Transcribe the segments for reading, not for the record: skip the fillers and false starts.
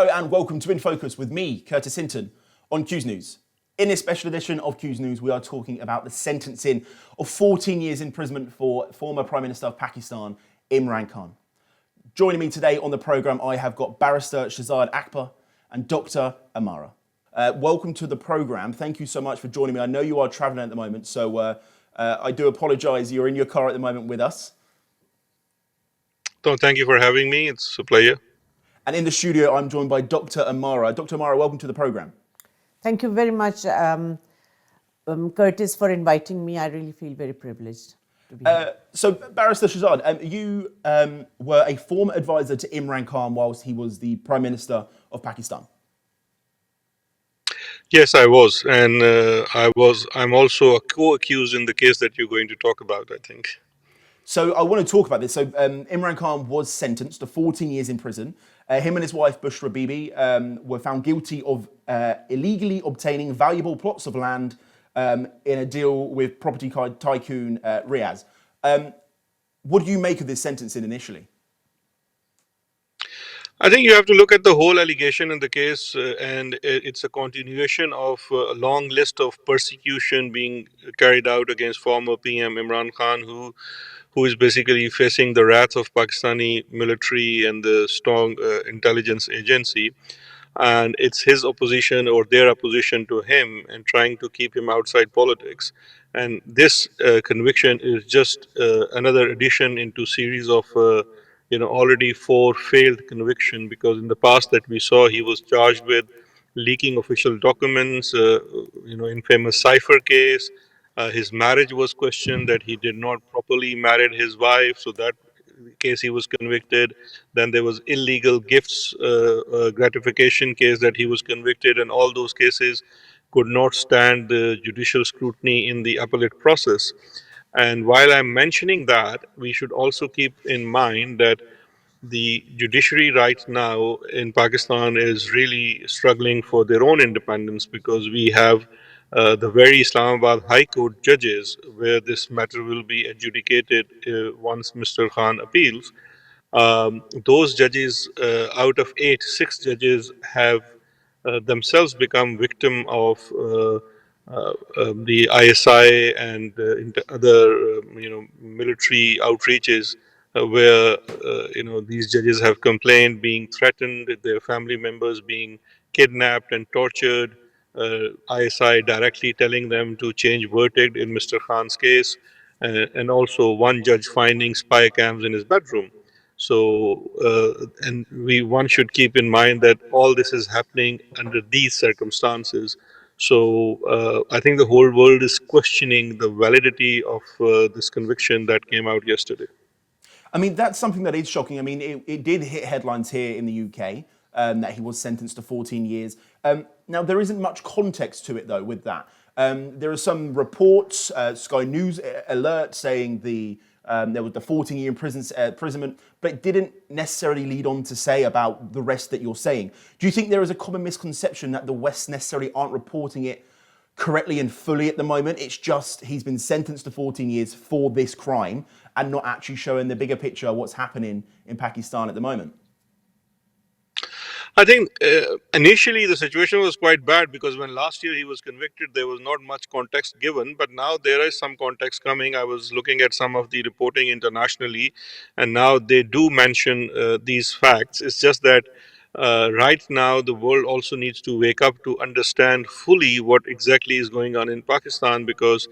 Hello and welcome to InFocus with me, Curtis Hinton, on Q's News. In this special edition of Q's News, we are talking about the sentencing of 14 years imprisonment for former Prime Minister of Pakistan, Imran Khan. Joining me today on the programme, I have got Barrister Shehzad Akbar and Dr. Amara. Welcome to the programme. Thank you so much for joining me. I know you are travelling at the moment, so I do apologise. You're in your car at the moment with us. So thank you for having me. It's a pleasure. And in the studio, I'm joined by Dr. Amara. Dr. Amara, welcome to the programme. Thank you very much, Curtis, for inviting me. I really feel very privileged to be here. So, Barrister Shehzad, you were a former advisor to Imran Khan whilst he was the Prime Minister of Pakistan. Yes, I was, and I'm also a co-accused in the case that you're going to talk about, I think. So I want to talk about this. So Imran Khan was sentenced to 14 years in prison. Him and his wife, Bushra Bibi, were found guilty of illegally obtaining valuable plots of land in a deal with property tycoon Riaz. What do you make of this sentencing initially? I think you have to look at the whole allegation in the case, and it's a continuation of a long list of persecution being carried out against former PM Imran Khan, who is basically facing the wrath of Pakistani military and the strong intelligence agency. And it's his opposition or their opposition to him and trying to keep him outside politics. And this conviction is just another addition into series of already 4 failed conviction, because in the past that we saw he was charged with leaking official documents, infamous cipher case. His marriage was questioned, that he did not properly marry his wife, so that case he was convicted. Then there was illegal gifts gratification case that he was convicted, and all those cases could not stand the judicial scrutiny in the appellate process. And while I'm mentioning that, we should also keep in mind that the judiciary right now in Pakistan is really struggling for their own independence, because we have the very Islamabad High Court judges where this matter will be adjudicated once Mr. Khan appeals. Those judges, out of 8, 6 judges have themselves become victim of the ISI and other, military outreaches, where these judges have complained being threatened, their family members being kidnapped and tortured. ISI directly telling them to change verdict in Mr. Khan's case, and also one judge finding spy cams in his bedroom. So, one should keep in mind that all this is happening under these circumstances. So, I think the whole world is questioning the validity of this conviction that came out yesterday. I mean, that's something that is shocking. I mean, it did hit headlines here in the UK that he was sentenced to 14 years. Now, there isn't much context to it, though, with that. There are some reports, Sky News alert, saying there was the 14-year imprisonment, but it didn't necessarily lead on to say about the rest that you're saying. Do you think there is a common misconception that the West necessarily aren't reporting it correctly and fully at the moment? It's just he's been sentenced to 14 years for this crime and not actually showing the bigger picture of what's happening in Pakistan at the moment? I think initially the situation was quite bad, because when last year he was convicted, there was not much context given, but now there is some context coming. I was looking at some of the reporting internationally, and now they do mention these facts. It's just that right now the world also needs to wake up to understand fully what exactly is going on in Pakistan, because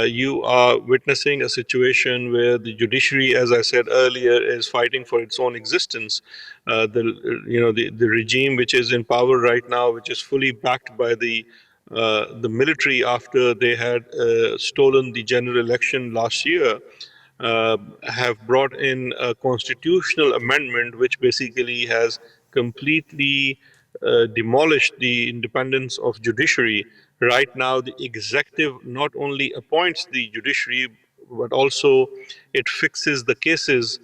you are witnessing a situation where the judiciary, as I said earlier, is fighting for its own existence. The regime which is in power right now, which is fully backed by the military after they had stolen the general election last year, have brought in a constitutional amendment which basically has completely demolished the independence of judiciary. Right now, the executive not only appoints the judiciary, but also it fixes the cases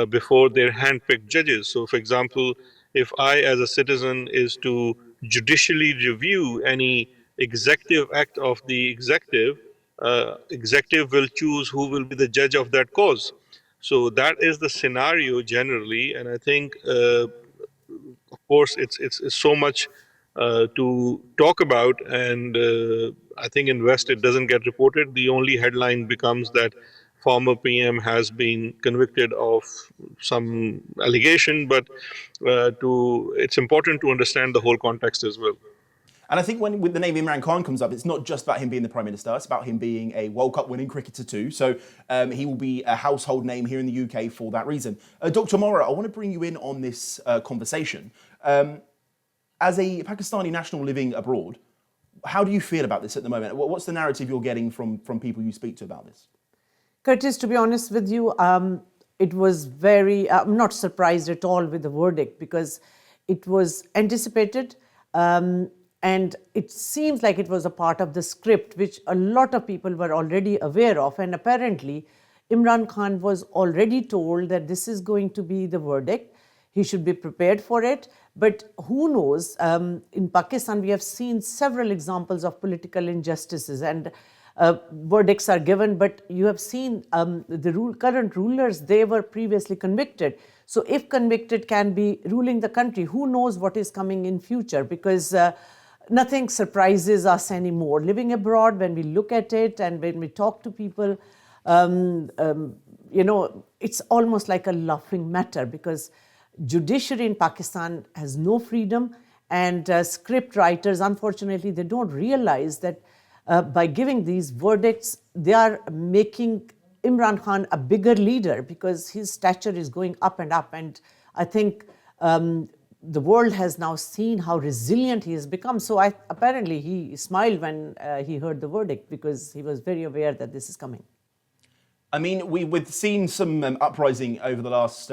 before their hand-picked judges. So, for example, if I, as a citizen, is to judicially review any executive act of the executive will choose who will be the judge of that cause. So that is the scenario generally, and I think of course, it's so much to talk about, and I think in West it doesn't get reported. The only headline becomes that former PM has been convicted of some allegation, but it's important to understand the whole context as well. And I think when the name Imran Khan comes up, it's not just about him being the Prime Minister, it's about him being a World Cup winning cricketer too. So he will be a household name here in the UK for that reason. Dr. Amara, I want to bring you in on this conversation. As a Pakistani national living abroad, how do you feel about this at the moment? What's the narrative you're getting from people you speak to about this? Curtis, to be honest with you, it was I'm not surprised at all with the verdict because it was anticipated. And it seems like it was a part of the script, which a lot of people were already aware of. And apparently, Imran Khan was already told that this is going to be the verdict. He should be prepared for it. But who knows? In Pakistan, we have seen several examples of political injustices and verdicts are given. But you have seen the current rulers, they were previously convicted. So if convicted can be ruling the country, who knows what is coming in future? Because nothing surprises us anymore. Living abroad, when we look at it and when we talk to people, it's almost like a laughing matter because judiciary in Pakistan has no freedom and script writers, unfortunately, they don't realize that by giving these verdicts, they are making Imran Khan a bigger leader because his stature is going up and up. And I think the world has now seen how resilient he has become. So apparently he smiled when he heard the verdict because he was very aware that this is coming. I mean, we've seen some uprising over the last,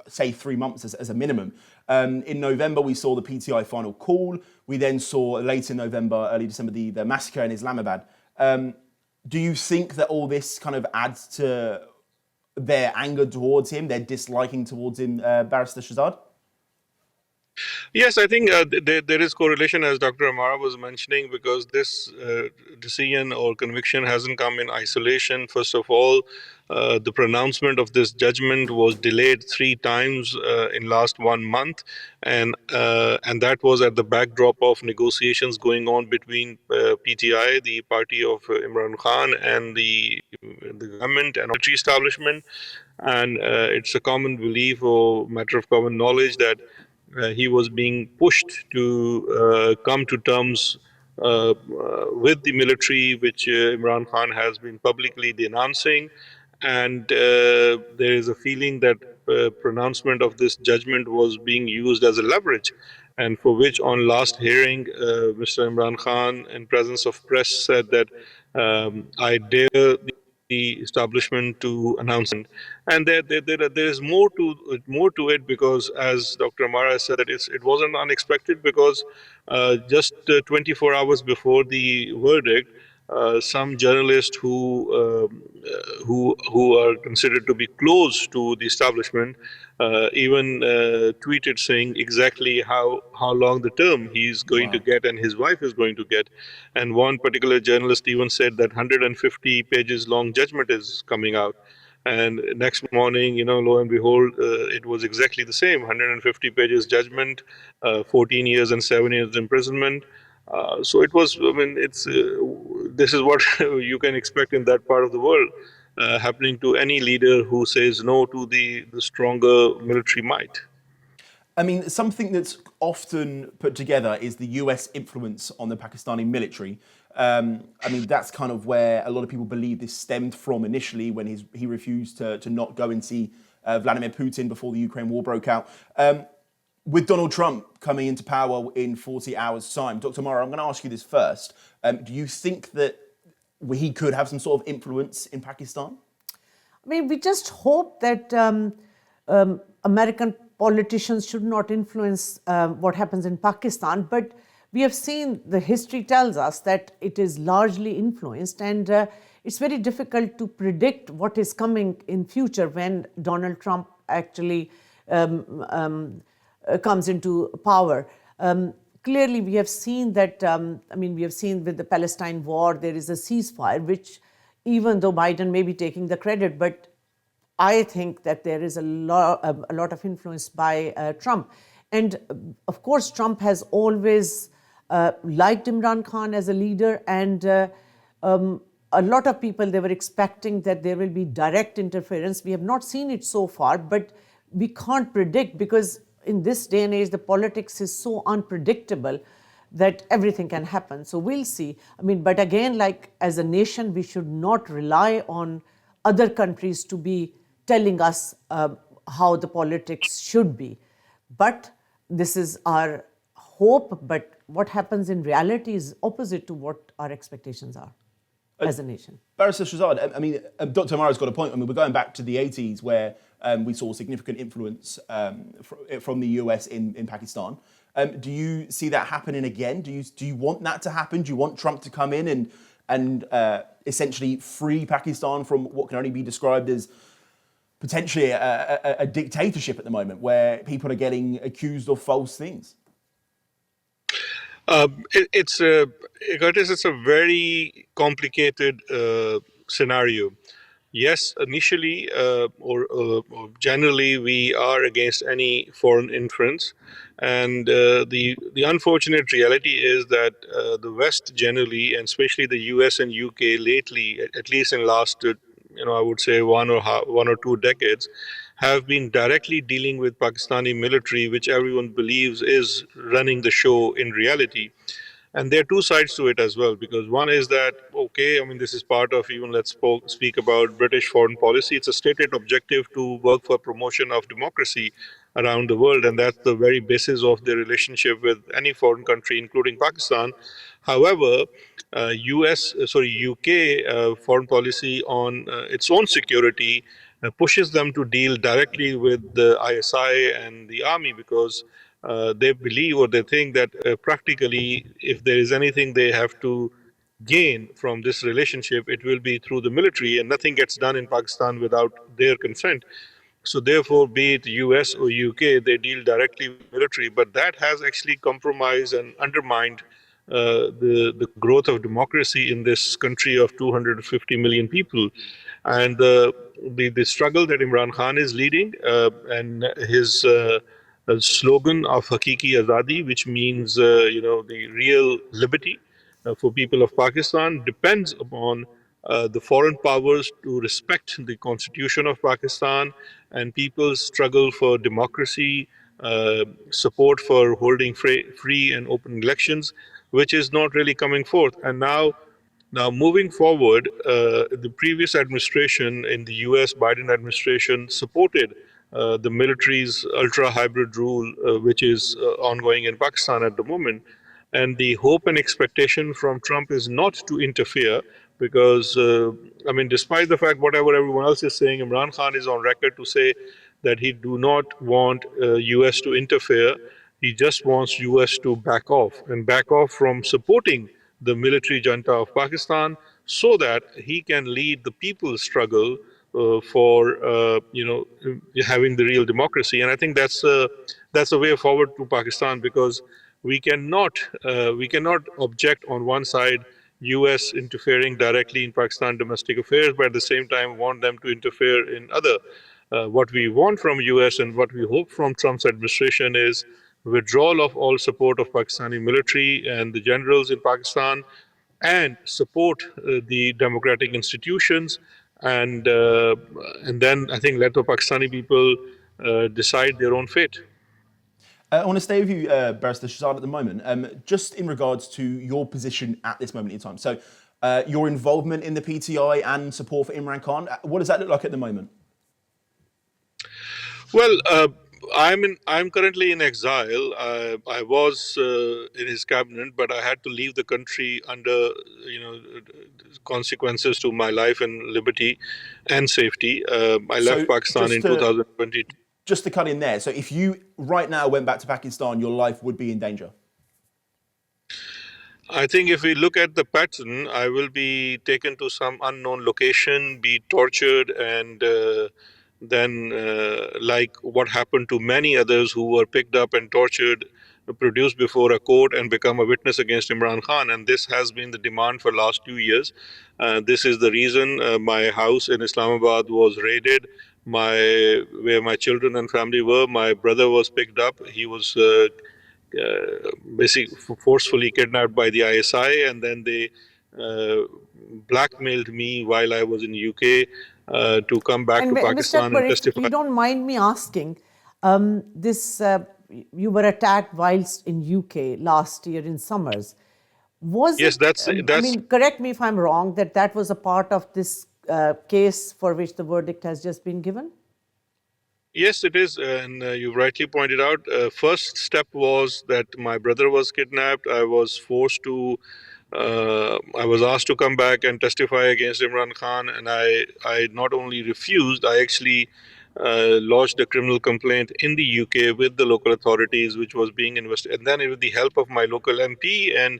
say, 3 months as a minimum. In November, we saw the PTI final call. We then saw late in November, early December, the massacre in Islamabad. Do you think that all this kind of adds to their anger towards him, their disliking towards him, Barrister Shehzad? Yes, I think there is correlation, as Dr. Amara was mentioning, because this decision or conviction hasn't come in isolation. First of all, the pronouncement of this judgment was delayed 3 times in last 1 month, and that was at the backdrop of negotiations going on between PTI, the party of Imran Khan, and the government and military establishment. And it's a common belief or matter of common knowledge that he was being pushed to come to terms with the military, which Imran Khan has been publicly denouncing. And there is a feeling that pronouncement of this judgment was being used as a leverage, and for which on last hearing, Mr. Imran Khan, in presence of press, said that I dare the establishment to announce it. And there is more to it because, as Dr. Amara said, that it wasn't unexpected because just 24 hours before the verdict, some journalists who are considered to be close to the establishment even tweeted saying exactly how long the term he's going to get and his wife is going to get. And one particular journalist even said that 150 pages long judgment is coming out. And next morning, lo and behold, it was exactly the same: 150 pages judgment, 14 years and 7 years imprisonment. So it was. I mean, this is what you can expect in that part of the world, happening to any leader who says no to the stronger military might. I mean, something that's often put together is the US influence on the Pakistani military. I mean, that's kind of where a lot of people believe this stemmed from initially when he refused to not go and see Vladimir Putin before the Ukraine war broke out. With Donald Trump coming into power in 40 hours' time, Dr. Amara, I'm going to ask you this first. Do you think that he could have some sort of influence in Pakistan? I mean, we just hope that American politicians should not influence what happens in Pakistan, but we have seen the history tells us that it is largely influenced, and it's very difficult to predict what is coming in future when Donald Trump actually comes into power. Clearly, we have seen that, we have seen with the Palestine war, there is a ceasefire, which even though Biden may be taking the credit, but I think that there is a lot of influence by Trump. And of course, Trump has always liked Imran Khan as a leader, and a lot of people, they were expecting that there will be direct interference. We have not seen it so far, but we can't predict, because in this day and age, the politics is so unpredictable that everything can happen. So we'll see. I mean, but again, like as a nation, we should not rely on other countries to be telling us how the politics should be. But this is our hope, but what happens in reality is opposite to what our expectations are as a nation. Barrister Shehzad, I mean, Dr. Amara's got a point. I mean, we're going back to the 80s where we saw significant influence from the US in Pakistan. Do you see that happening again? Do you want that to happen? Do you want Trump to come in and essentially free Pakistan from what can only be described as potentially a dictatorship at the moment, where people are getting accused of false things? It's Curtis, it's a very complicated scenario. Yes, initially or generally, we are against any foreign influence, and the unfortunate reality is that the West generally, and especially the U.S. and U.K. lately, at least in last I would say one or two decades, have been directly dealing with Pakistani military, which everyone believes is running the show in reality. And there are two sides to it as well, because one is that, okay, I mean, this is part of, even let's speak about British foreign policy. It's a stated objective to work for promotion of democracy around the world, and that's the very basis of their relationship with any foreign country, including Pakistan. However, UK foreign policy on its own security pushes them to deal directly with the ISI and the army, because they believe or they think that practically, if there is anything they have to gain from this relationship, it will be through the military, and nothing gets done in Pakistan without their consent. So therefore, be it US or UK, they deal directly with military, but that has actually compromised and undermined the growth of democracy in this country of 250 million people. And the struggle that Imran Khan is leading, and his slogan of Hakiki Azadi, which means the real liberty for people of Pakistan, depends upon the foreign powers to respect the constitution of Pakistan and people's struggle for democracy, support for holding free and open elections, which is not really coming forth. And now moving forward, the previous administration in the US, Biden administration, supported the military's ultra hybrid rule, which is ongoing in Pakistan at the moment. And the hope and expectation from Trump is not to interfere, because, I mean, despite the fact whatever everyone else is saying, Imran Khan is on record to say that he do not want US to interfere. He just wants US to back off from supporting the military junta of Pakistan, so that he can lead the people's struggle for having the real democracy. And I think that's a way forward to Pakistan, because we cannot object on one side US interfering directly in Pakistan domestic affairs, but at the same time want them to interfere in other. What we want from US and what we hope from Trump's administration is withdrawal of all support of Pakistani military and the generals in Pakistan, and support the democratic institutions, and then I think let the Pakistani people decide their own fate. I want to stay with you, Barrister Shehzad, at the moment, just in regards to your position at this moment in time. So your involvement in the PTI and support for Imran Khan, what does that look like at the moment? Well, I'm currently in exile. I was in his cabinet, but I had to leave the country under consequences to my life and liberty and safety. I left Pakistan in 2020. Just to cut in there, so if you right now went back to Pakistan, your life would be in danger? I think if we look at the pattern, I will be taken to some unknown location, be tortured, and then, like what happened to many others who were picked up and tortured, produced before a court and become a witness against Imran Khan. And this has been the demand for last 2 years. This is the reason my house in Islamabad was raided. where my children and family were. My brother was picked up. He was basically forcefully kidnapped by the ISI, and then they uh, blackmailed me while I was in UK to come back And to Mr. Pakistan Akbar, and if testify. you don't mind me asking, this you were attacked whilst in UK last year in summers. Was Yes, it? I that's mean, correct me if I'm wrong. That was a part of this case for which the verdict has just been given. Yes, it is, and you rightly pointed out. First step was that my brother was kidnapped. I was asked to come back and testify against Imran Khan, and I not only refused, I actually lodged a criminal complaint in the UK with the local authorities, which was being investigated. And then, with the help of my local MP and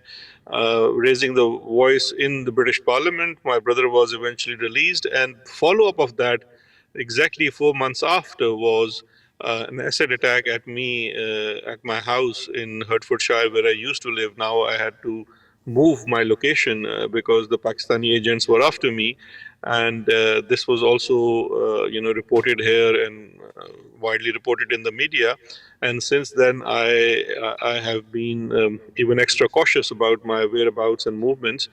raising the voice in the British Parliament, my brother was eventually released. And follow up of that, exactly 4 months after, was an acid attack at me at my house in Hertfordshire, where I used to live. Now I had to move my location because the Pakistani agents were after me, and this was also reported here and widely reported in the media. And since then, I have been even extra cautious about my whereabouts and movements.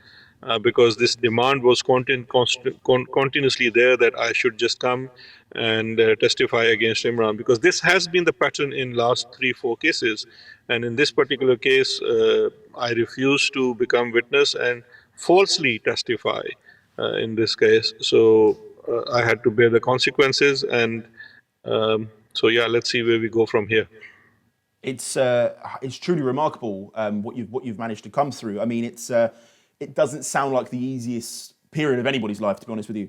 Because this demand was continuously there that I should just come and testify against Imran, because this has been the pattern in last 3-4 cases, and in this particular case, I refused to become witness and falsely testify in this case. So I had to bear the consequences, and so yeah, let's see where we go from here. It's truly remarkable what you've managed to come through. I mean, it doesn't sound like the easiest period of anybody's life, to be honest with you.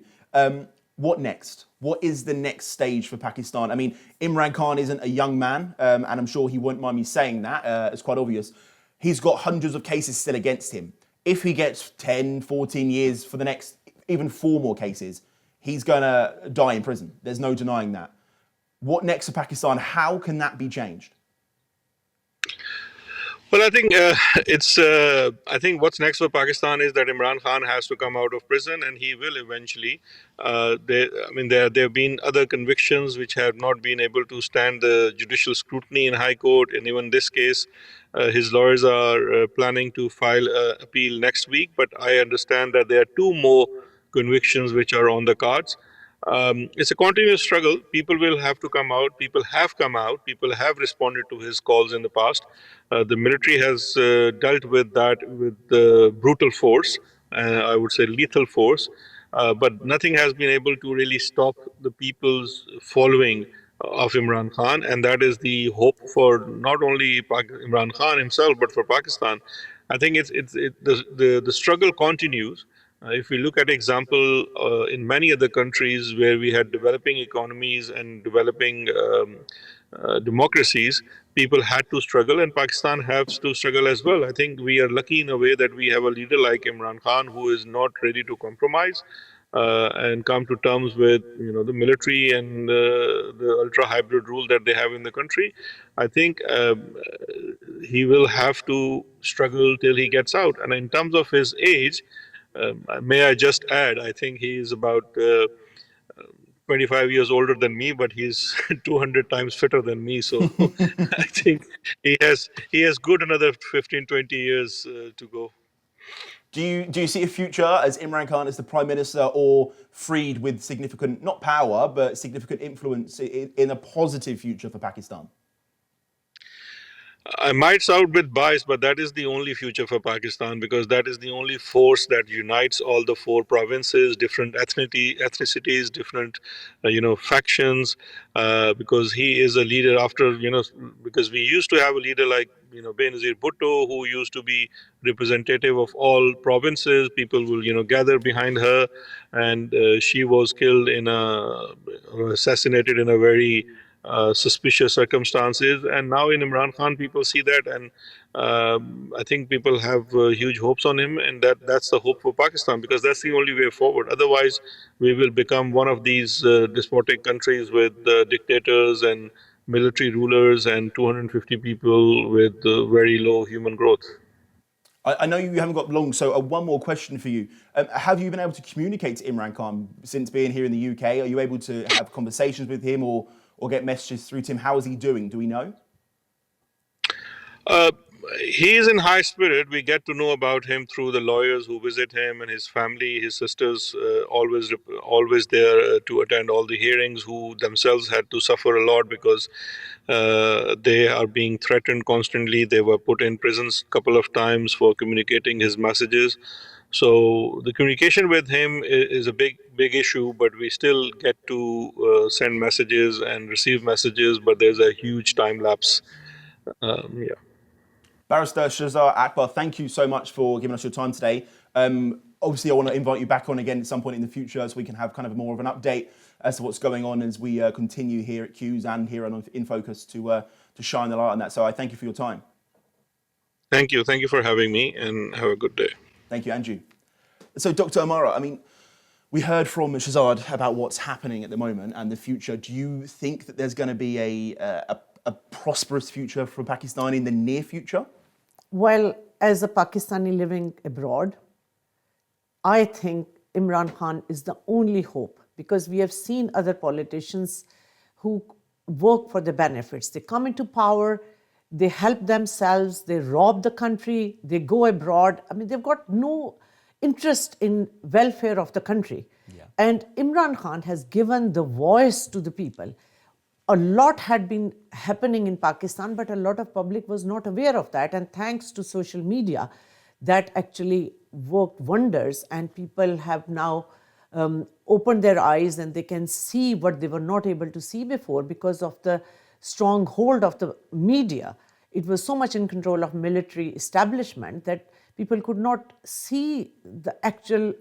What next? What is the next stage for Pakistan? I mean, Imran Khan isn't a young man, and I'm sure he won't mind me saying that. It's quite obvious. He's got hundreds of cases still against him. If he gets 10, 14 years for the next, even 4 more cases, he's going to die in prison. There's no denying that. What next for Pakistan? How can that be changed? Well, I think it's. I think what's next for Pakistan is that Imran Khan has to come out of prison, and he will eventually. There have been other convictions which have not been able to stand the judicial scrutiny in High Court, and even this case, his lawyers are planning to file an appeal next week. But I understand that there are 2 more convictions which are on the cards. It's a continuous struggle. People will have to come out. People have come out. People have responded to his calls in the past. The military has dealt with that with brutal force, I would say lethal force, but nothing has been able to really stop the people's following of Imran Khan, and that is the hope for not only Imran Khan himself but for Pakistan. I think the struggle continues. If we look at example in many other countries where we had developing economies and developing democracies, people had to struggle, and Pakistan has to struggle as well. I think we are lucky in a way that we have a leader like Imran Khan who is not ready to compromise and come to terms with the military and the ultra hybrid rule that they have in the country. I think he will have to struggle till he gets out. And in terms of his age, may I just add, I think he is about 25 years older than me, but he's 200 times fitter than me. So I think he has good another 15, 20 years to go. Do you see a future as Imran Khan as the Prime Minister, or freed with significant, not power, but significant influence in a positive future for Pakistan? I might sound a bit biased, but that is the only future for Pakistan, because that is the only force that unites all the 4 provinces, different ethnicities, different, factions. Because he is a leader because we used to have a leader like Benazir Bhutto, who used to be representative of all provinces. People will gather behind her, and she was killed or assassinated in a very suspicious circumstances. And now in Imran Khan, people see that, and I think people have huge hopes on him, and that's the hope for Pakistan, because that's the only way forward. Otherwise, we will become one of these despotic countries with dictators and military rulers and 250 people with very low human growth. I know you haven't got long, so one more question for you. Have you been able to communicate to Imran Khan since being here in the UK? Are you able to have conversations with him or get messages through to him? How is he doing? Do we know? Uh, he is in high spirit. We get to know about him through the lawyers who visit him and his family. His sisters always there to attend all the hearings, who themselves had to suffer a lot because they are being threatened constantly. They were put in prisons a couple of times for communicating his messages. So the communication with him is a big issue, but we still get to send messages and receive messages, but there's a huge time lapse. Yeah. Barrister Shehzad Akbar, thank you so much for giving us your time today. Obviously, I want to invite you back on again at some point in the future so we can have kind of more of an update as to what's going on as we continue here at Q's and here on InFocus to shine the light on that. So I thank you for your time. Thank you. Thank you for having me, and have a good day. Thank you, Andrew. So, Dr. Amara, I mean, we heard from Shehzad about what's happening at the moment and the future. Do you think that there's going to be a prosperous future for Pakistan in the near future? Well, as a Pakistani living abroad, I think Imran Khan is the only hope, because we have seen other politicians who work for the benefits. They come into power, they help themselves, they rob the country, they go abroad. I mean, they've got no interest in welfare of the country. Yeah. And Imran Khan has given the voice to the people. A lot had been happening in Pakistan, but a lot of public was not aware of that. And thanks to social media, that actually worked wonders, and people have now opened their eyes and they can see what they were not able to see before because of the strong hold of the media. It was so much in control of military establishment that people could not see the actual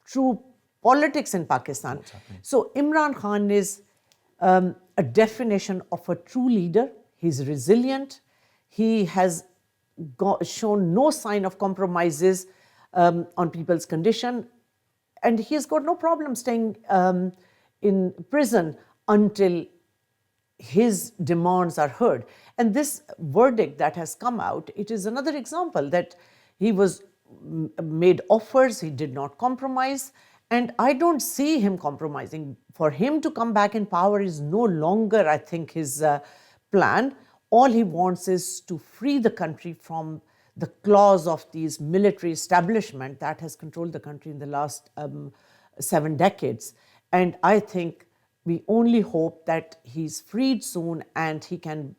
true politics in Pakistan. So Imran Khan is a definition of a true leader. He's resilient. He has shown no sign of compromises on people's condition. And he's got no problem staying in prison until his demands are heard. And this verdict that has come out, it is another example that he was made offers, he did not compromise. And I don't see him compromising. For him to come back in power is no longer, I think, his plan. All he wants is to free the country from the claws of these military establishment that has controlled the country in the last 7 decades. And I think we only hope that he's freed soon and he can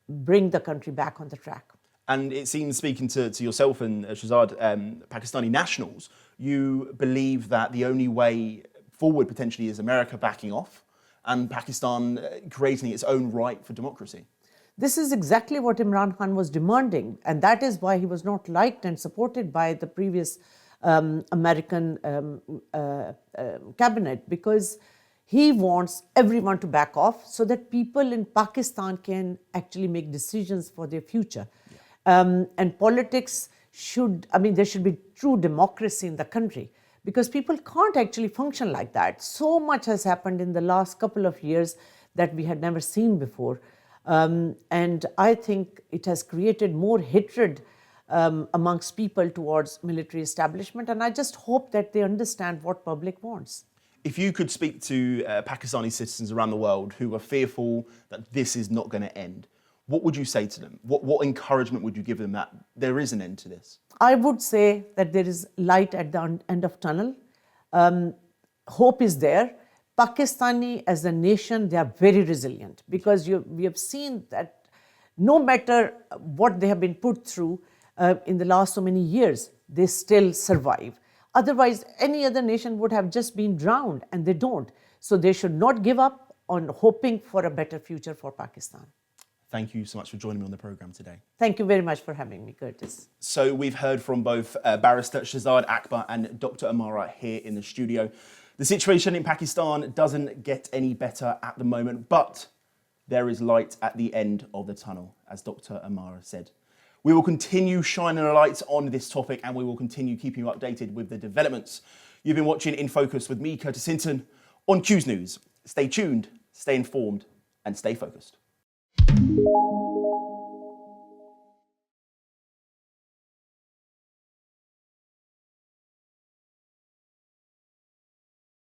bring the country back on the track. And it seems, speaking to yourself and Shehzad, Pakistani nationals, you believe that the only way forward potentially is America backing off and Pakistan creating its own right for democracy. This is exactly what Imran Khan was demanding, and that is why he was not liked and supported by the previous American cabinet, because he wants everyone to back off so that people in Pakistan can actually make decisions for their future. And politics there should be true democracy in the country, because people can't actually function like that. So much has happened in the last couple of years that we had never seen before. And I think it has created more hatred amongst people towards military establishment. And I just hope that they understand what public wants. If you could speak to Pakistani citizens around the world who are fearful that this is not going to end, what would you say to them? What encouragement would you give them that there is an end to this? I would say that there is light at the end of tunnel. Hope is there. Pakistani as a nation, they are very resilient, because we have seen that no matter what they have been put through in the last so many years, they still survive. Otherwise, any other nation would have just been drowned, and they don't. So they should not give up on hoping for a better future for Pakistan. Thank you so much for joining me on the programme today. Thank you very much for having me, Curtis. So we've heard from both Barrister Shehzad Akbar and Dr. Amara here in the studio. The situation in Pakistan doesn't get any better at the moment, but there is light at the end of the tunnel, as Dr. Amara said. We will continue shining a light on this topic, and we will continue keeping you updated with the developments. You've been watching In Focus with me, Curtis Hinton, on Q's News. Stay tuned, stay informed, and stay focused.